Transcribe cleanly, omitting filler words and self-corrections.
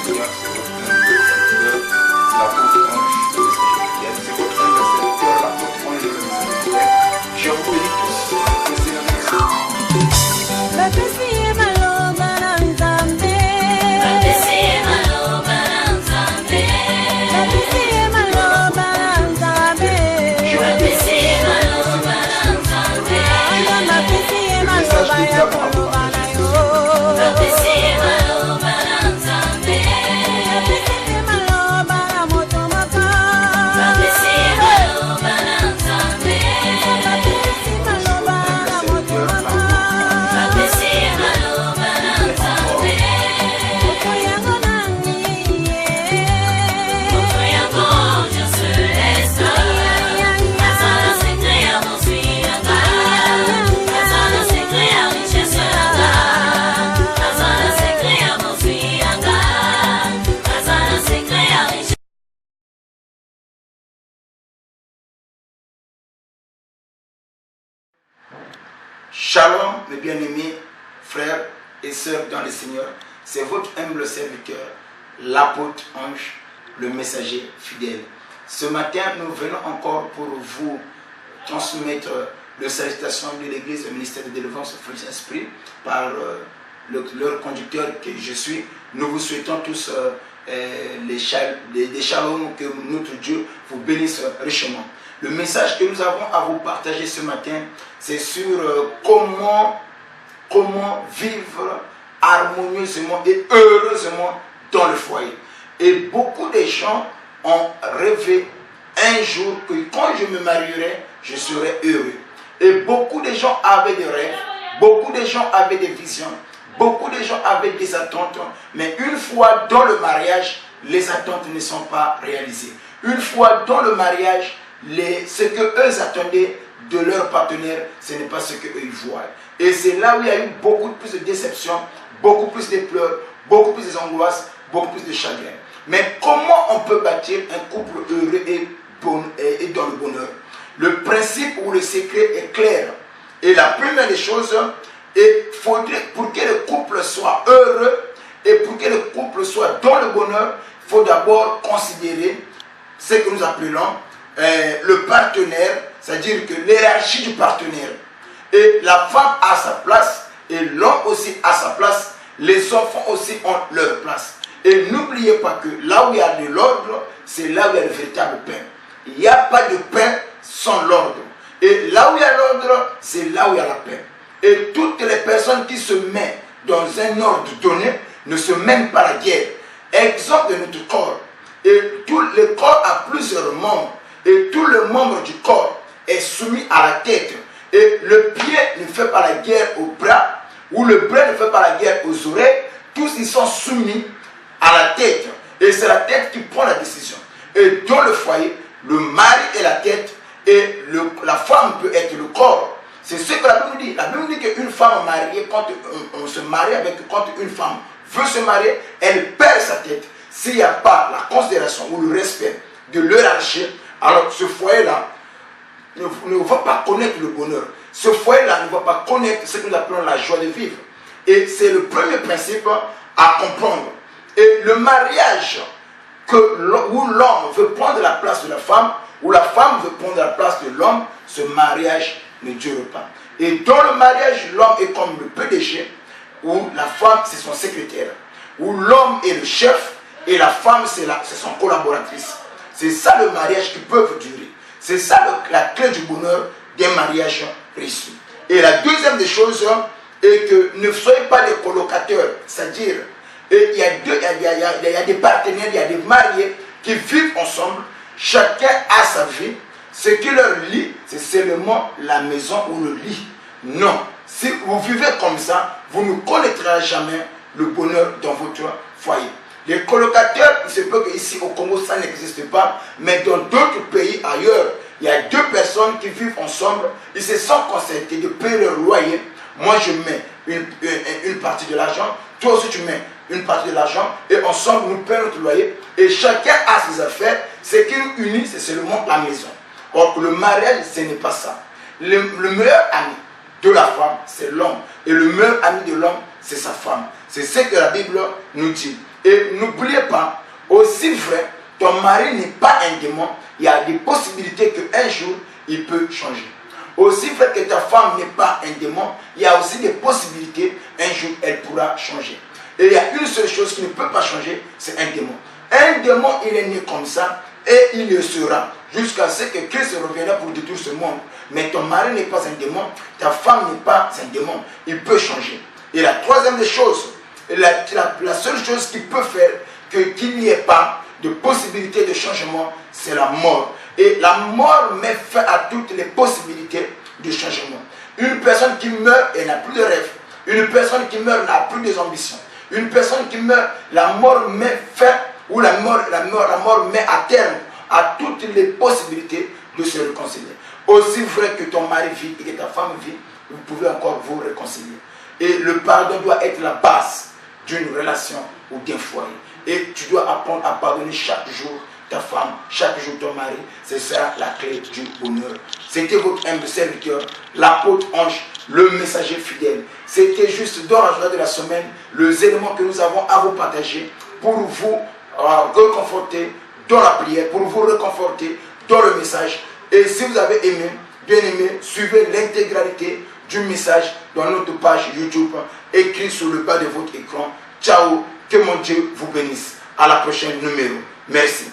Seigneur, c'est votre serviteur, l'apôtre Ange, le messager fidèle. C'est votre serviteur, l'apôtre Ange, le messager fidèle. Je vous bénis tous. Que Seigneur Shalom, mes bien-aimés frères et sœurs dans le Seigneur. C'est votre humble serviteur, l'apôtre Ange, le messager fidèle. Ce matin, nous venons encore pour vous transmettre le salutation de l'Église, le ministère de délivrance au Saint-Esprit, par leur conducteur que je suis. Nous vous souhaitons tous des shalom, que notre Dieu vous bénisse richement. Le message que nous avons à vous partager ce matin, c'est sur comment vivre harmonieusement et heureusement dans le foyer. Et beaucoup de gens ont rêvé un jour que quand je me marierai, je serai heureux. Et beaucoup de gens avaient des rêves, beaucoup de gens avaient des visions, beaucoup de gens avaient des attentes. Mais une fois dans le mariage, les attentes ne sont pas réalisées. Une fois dans le mariage, ce que eux attendaient de leur partenaire, ce n'est pas ce qu'eux voient. Et c'est là où il y a eu beaucoup plus de déception, beaucoup plus de pleurs, beaucoup plus d'angoisses, beaucoup plus de chagrin. Mais comment on peut bâtir un couple heureux et dans le bonheur? Le principe ou le secret est clair. Et la première des choses, pour que le couple soit heureux et pour que le couple soit dans le bonheur, il faut d'abord considérer ce que nous appelons le partenaire, c'est-à-dire que l'hiérarchie du partenaire. Et la femme a sa place, et l'homme aussi a sa place, les enfants aussi ont leur place. Et n'oubliez pas que là où il y a de l'ordre, c'est là où il y a le véritable pain. Il n'y a pas de pain sans l'ordre. Et là où il y a l'ordre, c'est là où il y a la paix. Et toutes les personnes qui se mettent dans un ordre donné ne se mènent pas la guerre. Exemple de notre corps. Et tout le corps a plusieurs membres. Et tout le membre du corps est soumis à la tête. Et le pied ne fait pas la guerre au bras, ou le bras ne fait pas la guerre aux oreilles. Tous ils sont soumis à la tête. Et c'est la tête qui prend la décision. Et dans le foyer, le mari est la tête et la femme peut être le corps. C'est ce que la Bible dit. La Bible dit qu'une femme mariée, quand on se marie quand une femme veut se marier, elle perd sa tête. S'il n'y a pas la considération ou le respect de l'hiérarchie, alors ce foyer-là ne va pas connaître le bonheur. Ce foyer-là ne va pas connaître ce que nous appelons la joie de vivre. Et c'est le premier principe à comprendre. Et le mariage où l'homme veut prendre la place de la femme, où la femme veut prendre la place de l'homme, ce mariage ne dure pas. Et dans le mariage, l'homme est comme le PDG, où la femme c'est son secrétaire, où l'homme est le chef et la femme c'est son collaboratrice. C'est ça le mariage qui peut durer. C'est ça la clé du bonheur d'un mariage réussi. Et la deuxième des choses est que ne soyez pas des colocataires, c'est-à-dire il y a des partenaires, il y a des mariés qui vivent ensemble, chacun a sa vie. Ce qui leur lie, c'est seulement la maison ou le lit. Non, si vous vivez comme ça, vous ne connaîtrez jamais le bonheur dans votre foyer. Les colocataires, il se peut qu'ici au Congo ça n'existe pas, mais dans d'autres pays ailleurs, il y a deux personnes qui vivent ensemble, ils se sont concertés de payer leur loyer. Moi je mets une partie de l'argent, toi aussi tu mets une partie de l'argent, et ensemble nous payons notre loyer, et chacun a ses affaires. Ce qui nous unit, c'est seulement la maison. Or le mariage, ce n'est pas ça. Le meilleur ami de la femme, c'est l'homme, et le meilleur ami de l'homme, c'est sa femme. C'est ce que la Bible nous dit. Et n'oubliez pas, aussi vrai, ton mari n'est pas un démon, il y a des possibilités qu'un jour, il peut changer. Aussi vrai que ta femme n'est pas un démon, il y a aussi des possibilités, un jour, elle pourra changer. Et il y a une seule chose qui ne peut pas changer, c'est un démon. Un démon, il est né comme ça, et il le sera, jusqu'à ce que Christ revienne pour détruire ce monde. Mais ton mari n'est pas un démon, ta femme n'est pas un démon, il peut changer. Et la troisième des choses, la seule chose qui peut faire qu'il n'y ait pas de possibilité de changement, c'est la mort. Et la mort met fin à toutes les possibilités de changement. Une personne qui meurt et n'a plus de rêve, une personne qui meurt n'a plus d'ambition, une personne qui meurt, la mort met fin, ou la mort met à terme à toutes les possibilités de se réconcilier. Aussi vrai que ton mari vit et que ta femme vit, vous pouvez encore vous réconcilier. Et le pardon doit être la base d'une relation ou d'un foyer. Et tu dois apprendre à pardonner chaque jour ta femme, chaque jour ton mari. C'est ça la clé du bonheur. C'était votre humble serviteur, l'apôtre Ange, le messager fidèle. C'était juste dans la journée de la semaine, les éléments que nous avons à vous partager pour vous réconforter dans la prière, pour vous réconforter dans le message. Et si vous avez aimé, bien aimé, suivez l'intégralité du message dans notre page YouTube, écrit sur le bas de votre écran. Ciao, que mon Dieu vous bénisse. À la prochaine numéro. Merci.